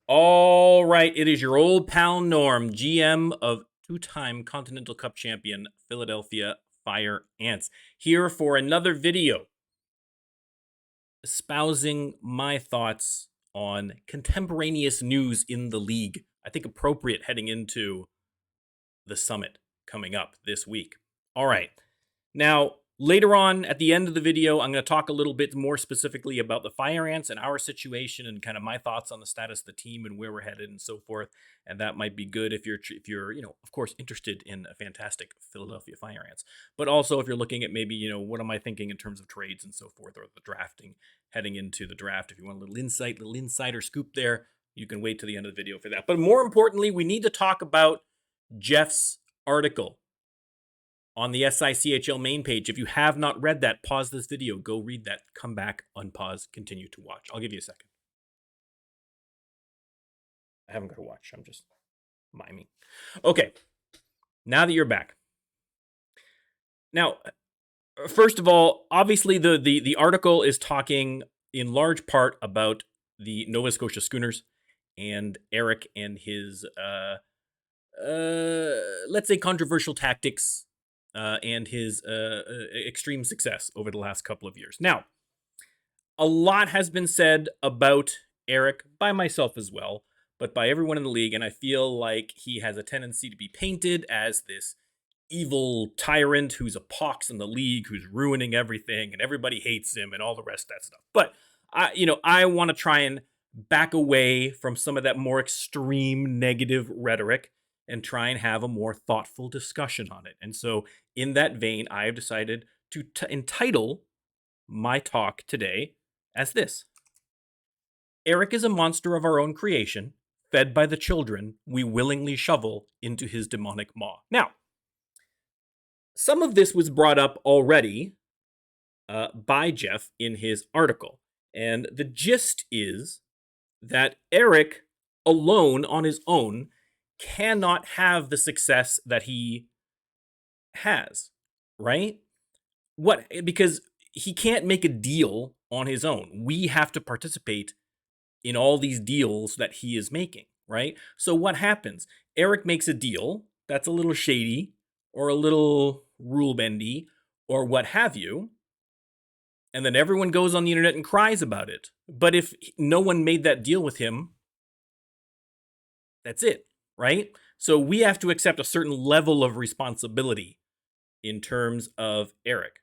All right, it is your old pal Norm, GM of two-time Continental Cup champion Philadelphia Fire Ants, here for another video espousing my thoughts on contemporaneous news in the league. I think appropriate heading into the summit coming up this week. All right. Now, later on at the end of the video, I'm going to talk a little bit more specifically about the Fire Ants and our situation and kind of my thoughts on the status of the team and where we're headed and so forth. And that might be good if you're, of course, interested in a fantastic Philadelphia Fire Ants. But also if you're looking at maybe, what am I thinking in terms of trades and so forth, or the drafting, heading into the draft. If you want a little insight, little insider scoop there, you can wait to the end of the video for that. But more importantly, we need to talk about Jeff's article on the SICHL main page. If you have not read that, pause this video, go read that, come back, unpause, continue to watch. I'll give you a second. I haven't got to watch, I'm just miming. Okay, now that you're back. Now, first of all, obviously the article is talking in large part about the Nova Scotia Schooners and Eric and his, let's say, controversial tactics and his extreme success over the last couple of years. Now, a lot has been said about Eric, by myself as well, but by everyone in the league, and I feel like he has a tendency to be painted as this evil tyrant who's a pox in the league, who's ruining everything, and everybody hates him, and all the rest of that stuff. But I want to try and back away from some of that more extreme negative rhetoric and try and have a more thoughtful discussion on it. And so, in that vein, I have decided to entitle my talk today as this: Eric is a monster of our own creation, fed by the children we willingly shovel into his demonic maw. Now, some of this was brought up already by Jeff in his article. And the gist is that Eric alone, on his own, cannot have the success that he has, right? Because he can't make a deal on his own. We have to participate in all these deals that he is making, right? So what happens? Eric makes a deal that's a little shady or a little rule bendy or what have you, and then everyone goes on the internet and cries about it. But if no one made that deal with him, that's it, right? So we have to accept a certain level of responsibility in terms of Eric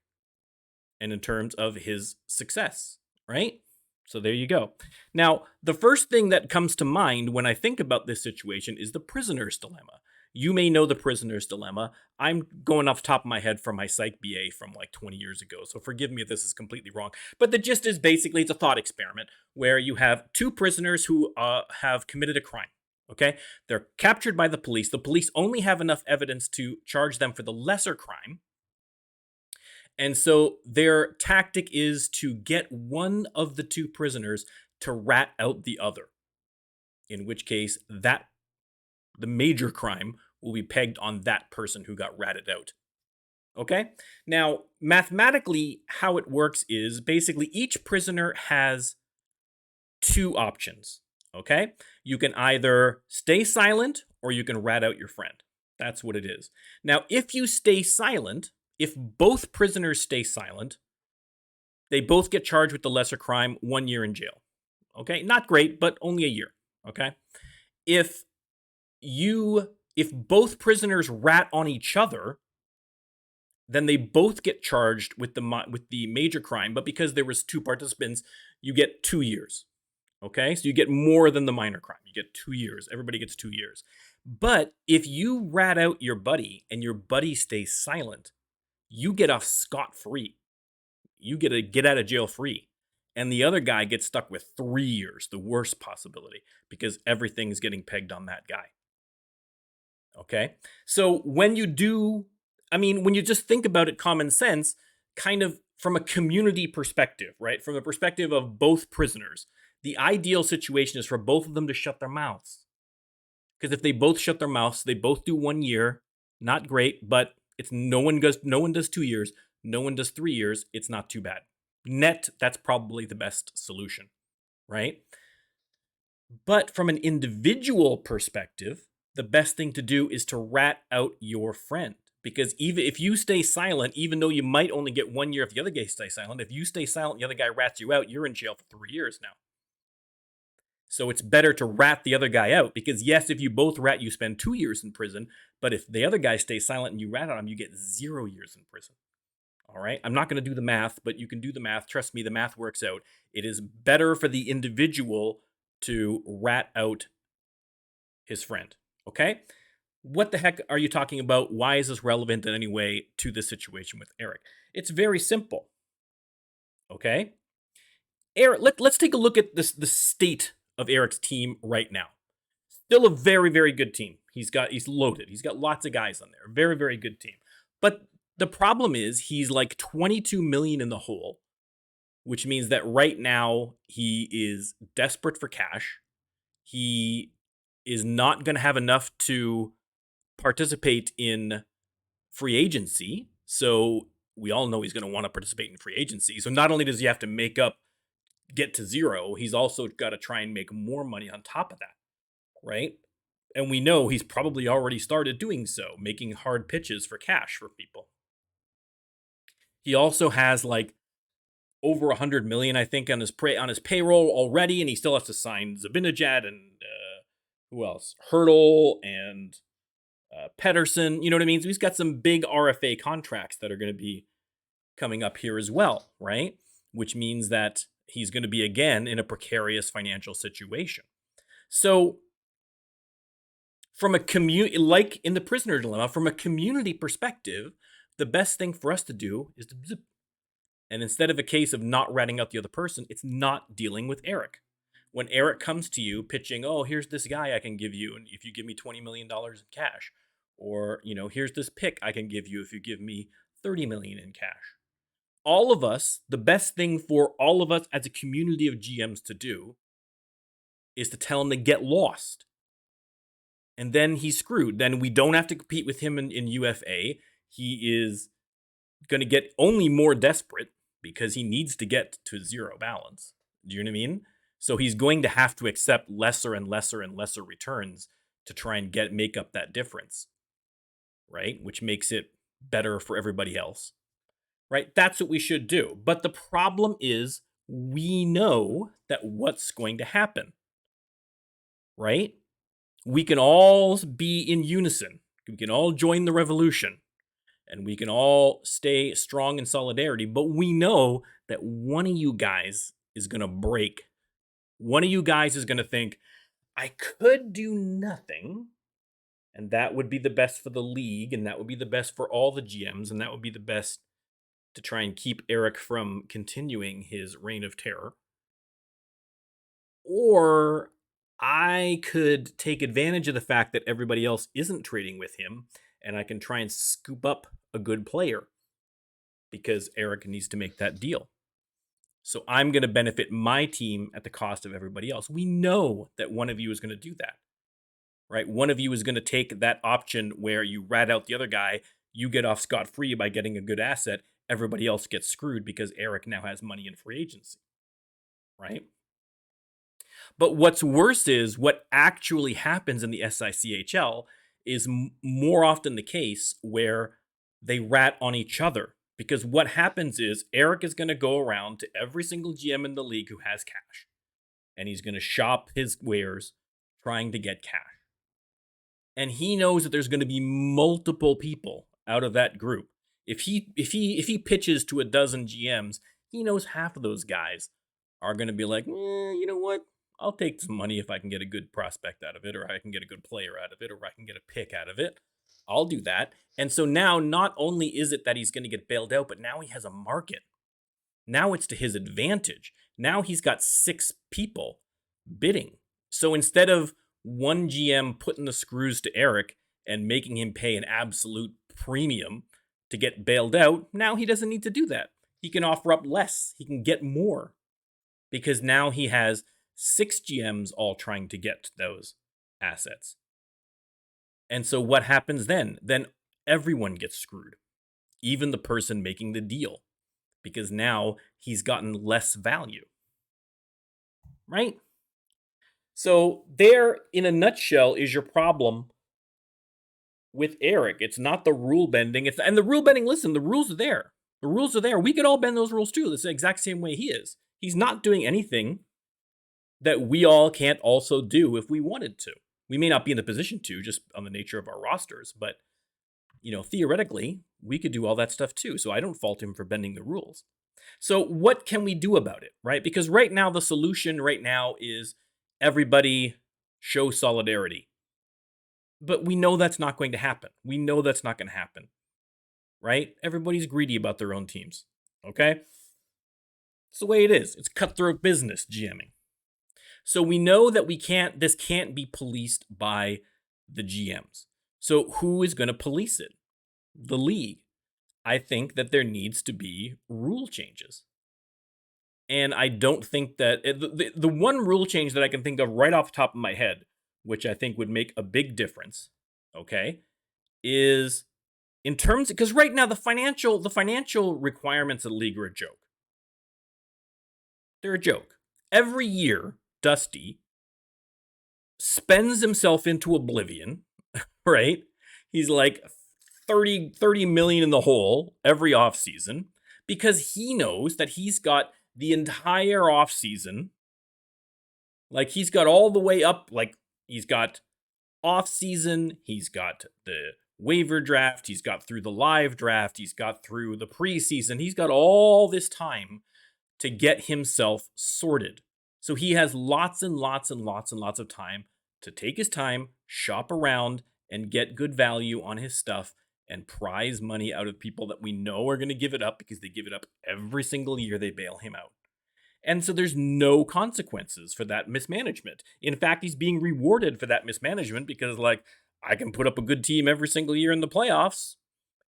and in terms of his success, right? So there you go. Now, the first thing that comes to mind when I think about this situation is the prisoner's dilemma. You may know the prisoner's dilemma. I'm going off the top of my head from my Psych BA from like 20 years ago, so forgive me if this is completely wrong. But the gist is basically it's a thought experiment where you have two prisoners who have committed a crime. Okay? They're captured by the police. The police only have enough evidence to charge them for the lesser crime. And so their tactic is to get one of the two prisoners to rat out the other, in which case the major crime will be pegged on that person who got ratted out. Okay? Now, mathematically, how it works is basically each prisoner has two options. Okay? You can either stay silent or you can rat out your friend. That's what it is. Now, if you stay silent, if both prisoners stay silent, they both get charged with the lesser crime, 1 year in jail. Okay? Not great, but only a year. Okay? If both prisoners rat on each other, then they both get charged with the major crime, but because there was two participants, you get 2 years. Okay? So you get more than the minor crime. You get 2 years. Everybody gets 2 years. But if you rat out your buddy and your buddy stays silent, you get off scot-free. You get a get out of jail free. And the other guy gets stuck with 3 years, the worst possibility, because everything's getting pegged on that guy. Okay? So when you just think about it common sense, kind of from a community perspective, right? From the perspective of both prisoners, the ideal situation is for both of them to shut their mouths. Because if they both shut their mouths, they both do 1 year, not great, but it's no one does 2 years, no one does 3 years, it's not too bad. Net, that's probably the best solution, right? But from an individual perspective, the best thing to do is to rat out your friend. Because even if you stay silent, even though you might only get 1 year if the other guy stays silent, if you stay silent, the other guy rats you out, you're in jail for 3 years now. So it's better to rat the other guy out because, yes, if you both rat, you spend 2 years in prison. But if the other guy stays silent and you rat on him, you get 0 years in prison. All right. I'm not going to do the math, but you can do the math. Trust me, the math works out. It is better for the individual to rat out his friend. Okay. What the heck are you talking about? Why is this relevant in any way to the situation with Eric? It's very simple. Okay. Eric, let's take a look at the state of Eric's team right now. Still a very, very good team. He's loaded. He's got lots of guys on there. Very, very good team. But the problem is he's like 22 million in the hole, which means that right now he is desperate for cash. He is not going to have enough to participate in free agency. So we all know he's going to want to participate in free agency. So not only does he have to get to zero, he's also got to try and make more money on top of that, right? And we know he's probably already started doing so, making hard pitches for cash for people. He also has like over 100 million, I think, on his payroll already, and he still has to sign Zabinajad and who else? Hurdle and Pedersen. You know what I mean? So he's got some big RFA contracts that are going to be coming up here as well, right? Which means that he's going to be again in a precarious financial situation. So from a community, like in the prisoner dilemma, from a community perspective, the best thing for us to do is to zip. And instead of a case of not ratting out the other person, it's not dealing with Eric. When Eric comes to you pitching, oh, here's this guy I can give you, and if you give me $20 million in cash, or, here's this pick I can give you if you give me 30 million in cash. All of us, the best thing for all of us as a community of GMs to do is to tell him to get lost. And then he's screwed. Then we don't have to compete with him in UFA. He is going to get only more desperate because he needs to get to zero balance. Do you know what I mean? So he's going to have to accept lesser and lesser and lesser returns to try and make up that difference, right? Which makes it better for everybody else, right? That's what we should do. But the problem is we know that what's going to happen, right? We can all be in unison. We can all join the revolution and we can all stay strong in solidarity. But we know that one of you guys is going to break. One of you guys is going to think, I could do nothing. And that would be the best for the league. And that would be the best for all the GMs. And that would be the best to try and keep Eric from continuing his reign of terror. Or I could take advantage of the fact that everybody else isn't trading with him, and I can try and scoop up a good player because Eric needs to make that deal. So I'm going to benefit my team at the cost of everybody else. We know that one of you is going to do that, right? One of you is going to take that option where you rat out the other guy, you get off scot-free by getting a good asset, everybody else gets screwed because Eric now has money in free agency, right? But what's worse is what actually happens in the SICHL is more often the case where they rat on each other. Because what happens is Eric is going to go around to every single GM in the league who has cash. And he's going to shop his wares trying to get cash. And he knows that there's going to be multiple people out of that group. If he pitches to a dozen GMs, he knows half of those guys are going to be like, you know what? I'll take some money if I can get a good prospect out of it, or I can get a good player out of it, or I can get a pick out of it. I'll do that. And so now not only is it that he's going to get bailed out, but now he has a market. Now it's to his advantage. Now he's got 6 people bidding. So instead of one GM putting the screws to Eric and making him pay an absolute premium to get bailed out, now he doesn't need to do that. He can offer up less. He can get more because now he has 6 GMs all trying to get those assets. And so what happens then? Then everyone gets screwed, even the person making the deal, because now he's gotten less value, right? So there, in a nutshell, is your problem with Eric. It's not the rule bending. And the rule bending. Listen, the rules are there. The rules are there. We could all bend those rules too. It's the exact same way he is. He's not doing anything that we all can't also do if we wanted to. We may not be in the position to, just on the nature of our rosters, but theoretically, we could do all that stuff too. So I don't fault him for bending the rules. So what can we do about it, right? Because right now, the solution right now is everybody show solidarity. But we know that's not going to happen. We know that's not going to happen, right? Everybody's greedy about their own teams, okay? It's the way it is. It's cutthroat business, GMing. So we know that this can't be policed by the GMs. So who is going to police it? The league. I think that there needs to be rule changes. And I don't think that the one rule change that I can think of right off the top of my head, which I think would make a big difference, okay, is in terms, because right now the financial requirements of the league are a joke. They're a joke. Every year, Dusty spends himself into oblivion, right? He's like 30 million in the hole every offseason because he knows that he's got the entire offseason. Like he's got all the way up, like he's got offseason, he's got the waiver draft, he's got through the live draft, he's got through the preseason, he's got all this time to get himself sorted. So he has lots and lots and lots and lots of time to take his time, shop around, and get good value on his stuff and prize money out of people that we know are going to give it up because they give it up every single year they bail him out. And so there's no consequences for that mismanagement. In fact, he's being rewarded for that mismanagement because, like, I can put up a good team every single year in the playoffs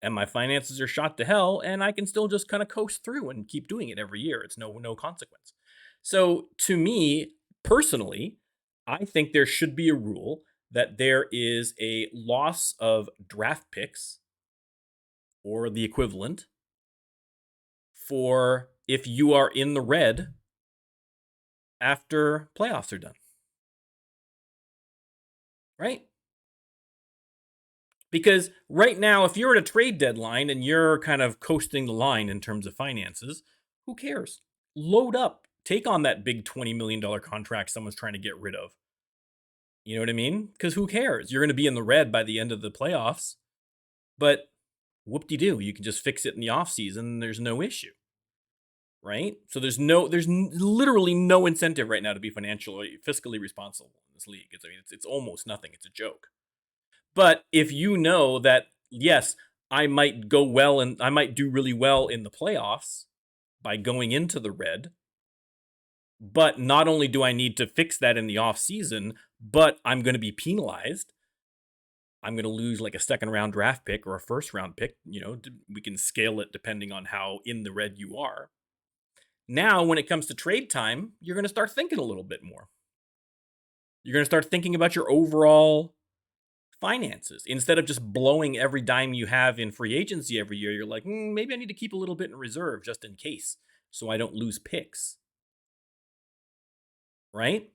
and my finances are shot to hell and I can still just kind of coast through and keep doing it every year. It's no consequence. So to me, personally, I think there should be a rule that there is a loss of draft picks or the equivalent for if you are in the red after playoffs are done. Right? Because right now, if you're at a trade deadline and you're kind of coasting the line in terms of finances, who cares? Load up. Take on that big $20 million contract someone's trying to get rid of. You know what I mean? Because who cares? You're going to be in the red by the end of the playoffs. But whoop-de-doo, you can just fix it in the offseason and there's no issue. Right? So there's literally no incentive right now to be fiscally responsible in this league. It's almost nothing. It's a joke. But if you know that, yes, I might go well and I might do really well in the playoffs by going into the red, but not only do I need to fix that in the off season, but I'm going to be penalized. I'm going to lose like a second round draft pick or a first round pick. We can scale it depending on how in the red you are. Now, when it comes to trade time, you're going to start thinking a little bit more. You're going to start thinking about your overall finances. Instead of just blowing every dime you have in free agency every year, you're like, maybe I need to keep a little bit in reserve just in case so I don't lose picks. Right?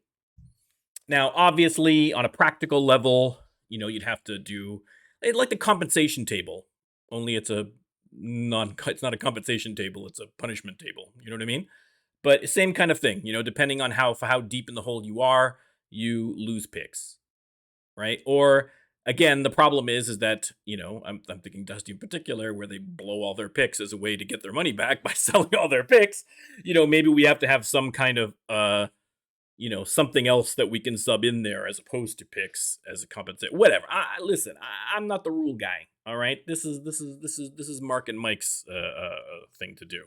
Now, obviously, on a practical level, you'd have to do like the compensation table, only it's not a compensation table, it's a punishment table. You know what I mean? But same kind of thing, depending on how deep in the hole you are, you lose picks. Right? Or again, the problem is that, I'm thinking Dusty in particular, where they blow all their picks as a way to get their money back by selling all their picks. Maybe we have to have some kind of something else that we can sub in there as opposed to picks as a compensation. Whatever. Listen, I'm not the rule guy. All right. This is Mark and Mike's thing to do.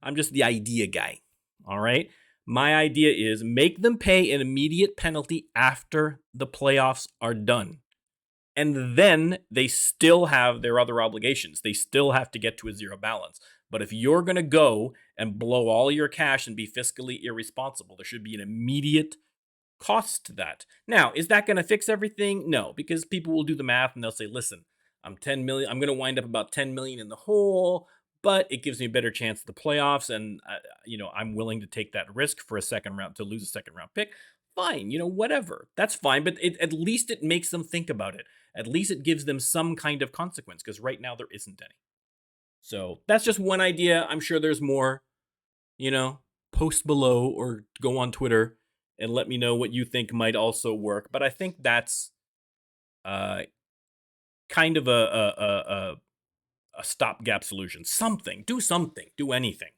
I'm just the idea guy. All right. My idea is make them pay an immediate penalty after the playoffs are done. And then they still have their other obligations. They still have to get to a zero balance. But if you're going to go and blow all your cash and be fiscally irresponsible, there should be an immediate cost to that. Now, is that going to fix everything? No, because people will do the math and they'll say, listen, I'm 10 million. I'm going to wind up about 10 million in the hole, but it gives me a better chance at the playoffs. And, I'm willing to take that risk for to lose a second round pick. fine. Whatever. That's fine. But at least it makes them think about it. At least it gives them some kind of consequence, because right now there isn't any. So that's just one idea. I'm sure there's more. Post below or go on Twitter and let me know what you think might also work. But I think that's uh, kind of a stopgap solution. Do something, do anything.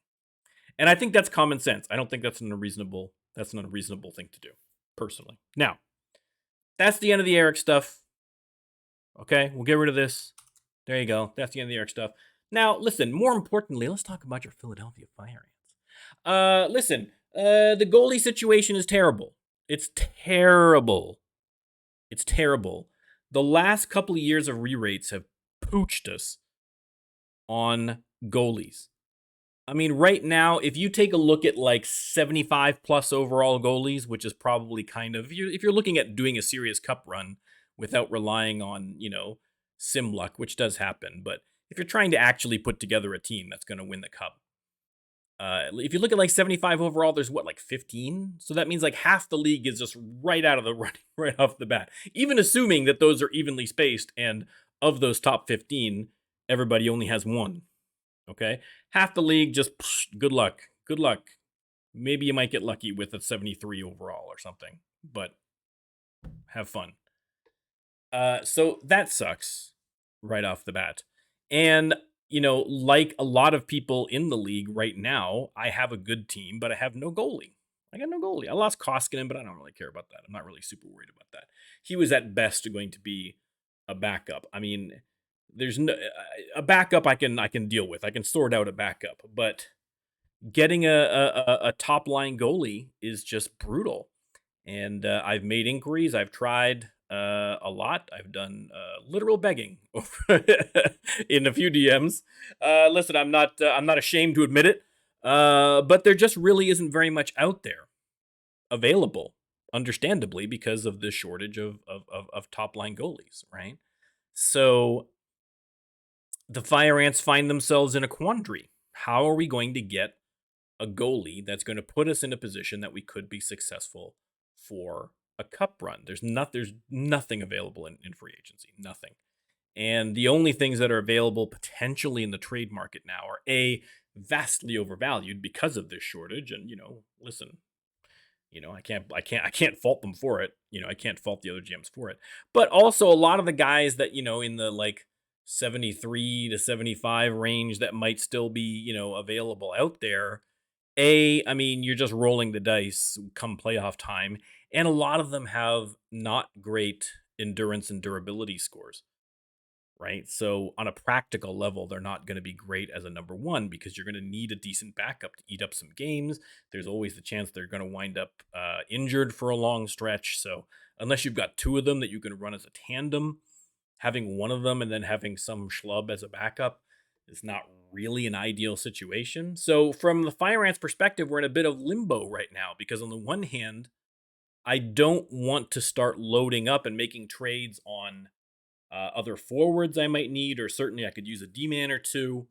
And I think that's common sense. I don't think that's not a reasonable thing to do, personally. Now, that's the end of the Eric stuff. Okay, we'll get rid of this. There you go. That's the end of the Eric stuff. Now, listen, more importantly, let's talk about your Philadelphia Fire Ants. Listen, the goalie situation is terrible. It's terrible. It's terrible. The last couple of years of re-rates have pooched us on goalies. I mean, right now, if you take a look at like 75 plus overall goalies, which is probably kind of, if you're looking at doing a serious cup run without relying on, sim luck, which does happen, but if you're trying to actually put together a team that's going to win the cup, if you look at like 75 overall, there's what, like 15? So that means like half the league is just right out of the running, right off the bat. Even assuming that those are evenly spaced, and of those top 15, everybody only has one. Okay? Half the league just, good luck. Good luck. Maybe you might get lucky with a 73 overall or something, but have fun. So that sucks right off the bat. And like a lot of people in the league right now, I have a good team, but I have no goalie. I got no goalie. I lost Koskinen, but I don't really care about that. I'm not really super worried about that. He was at best going to be a backup. I mean, there's no a backup I can deal with. I can sort out a backup, but getting a top line goalie is just brutal. And I've made inquiries. I've tried a lot. I've done literal begging in a few DMs. Listen, I'm not ashamed to admit it, but there just really isn't very much out there available, understandably, because of the shortage of top line goalies, right? So the Fire Ants find themselves in a quandary. How are we going to get a goalie that's going to put us in a position that we could be successful for a cup run? There's nothing available in free agency, nothing. And the only things that are available potentially in the trade market now are vastly overvalued because of this shortage. And listen, I can't fault them for it. I can't fault the other GMs for it. But also a lot of the guys that in the like 73 to 75 range that might still be available out there. I mean, you're just rolling the dice come playoff time, and a lot of them have not great endurance and durability scores, right? So on a practical level, they're not going to be great as a number one, because you're going to need a decent backup to eat up some games. There's always the chance they're going to wind up injured for a long stretch. So unless you've got two of them that you can run as a tandem, having one of them and then having some schlub as a backup is not really an ideal situation. So from the Fire Ants perspective, we're in a bit of limbo right now, because on the one hand, I don't want to start loading up and making trades on other forwards I might need, or certainly I could use a D-man or two.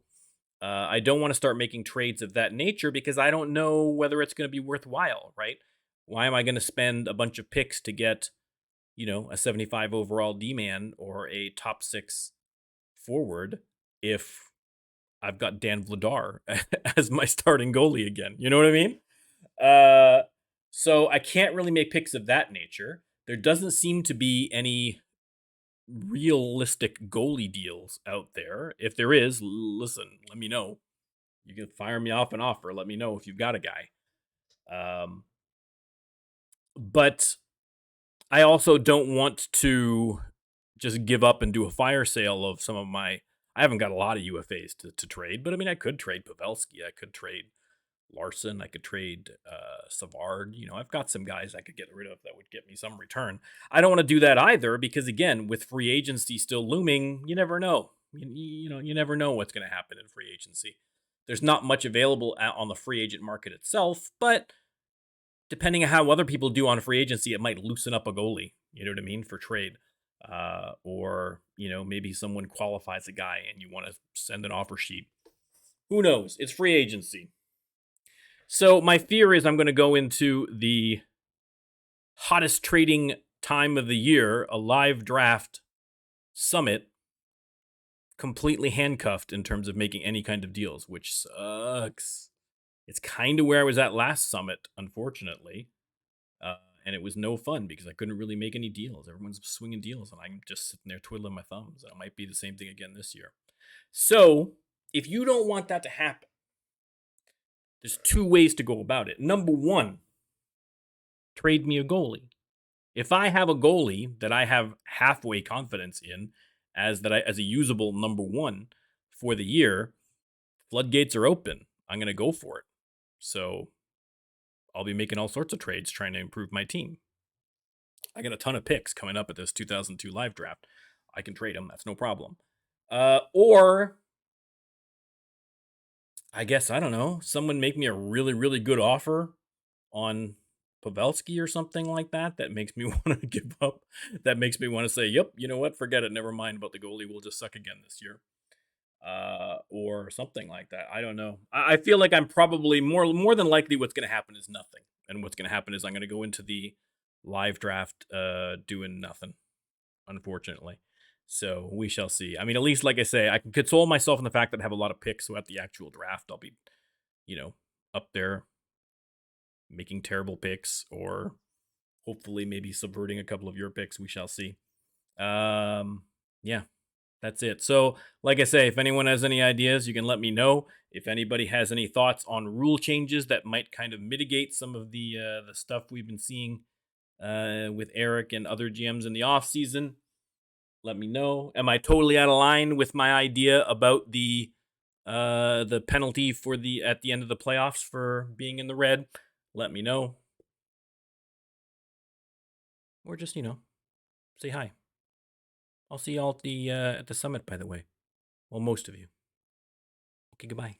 I don't want to start making trades of that nature because I don't know whether it's going to be worthwhile, right? Why am I going to spend a bunch of picks to get, a 75 overall D-man or a top 6 forward if I've got Dan Vladar as my starting goalie again? You know what I mean? So I can't really make picks of that nature. There doesn't seem to be any realistic goalie deals out there. If there is, listen, let me know. You can fire me off an offer. Let me know if you've got a guy. But I also don't want to just give up and do a fire sale of some of my. I haven't got a lot of UFAs to trade, but I mean, I could trade Pavelski. I could trade Larson. I could trade Savard. I've got some guys I could get rid of that would get me some return. I don't want to do that either, because again, with free agency still looming, you never know. You never know what's going to happen in free agency. There's not much available on the free agent market itself, but depending on how other people do on free agency, it might loosen up a goalie. You know what I mean, for trade. Or maybe someone qualifies a guy and you want to send an offer sheet. Who knows? It's free agency. So my fear is I'm going to go into the hottest trading time of the year, a live draft summit, completely handcuffed in terms of making any kind of deals, which sucks. It's kind of where I was at last summit, unfortunately. And it was no fun because I couldn't really make any deals. Everyone's swinging deals, and I'm just sitting there twiddling my thumbs. It might be the same thing again this year. So, if you don't want that to happen, there's two ways to go about it. Number one, trade me a goalie. If I have a goalie that I have halfway confidence in as a usable number one for the year, floodgates are open. I'm going to go for it. So I'll be making all sorts of trades trying to improve my team. I got a ton of picks coming up at this 2002 live draft. I can trade them. That's no problem. Or I guess, I don't know, someone make me a really, really good offer on Pavelski or something like that. That makes me want to give up. That makes me want to say, yep, you know what? Forget it. Never mind about the goalie. We'll just suck again this year. Or something like that. I don't know. I feel like I'm probably more than likely what's going to happen is nothing. And what's going to happen is I'm going to go into the live draft doing nothing, unfortunately. So we shall see. I mean, at least, like I say, I can console myself in the fact that I have a lot of picks. So at the actual draft, I'll be, up there making terrible picks or hopefully maybe subverting a couple of your picks. We shall see. Yeah, that's it. So, like I say, if anyone has any ideas, you can let me know. If anybody has any thoughts on rule changes that might kind of mitigate some of the stuff we've been seeing with Eric and other GMs in the off season, let me know. Am I totally out of line with my idea about the penalty for at the end of the playoffs for being in the red? Let me know. Or just, say hi. I'll see y'all at the summit, by the way. Well, most of you. Okay, goodbye.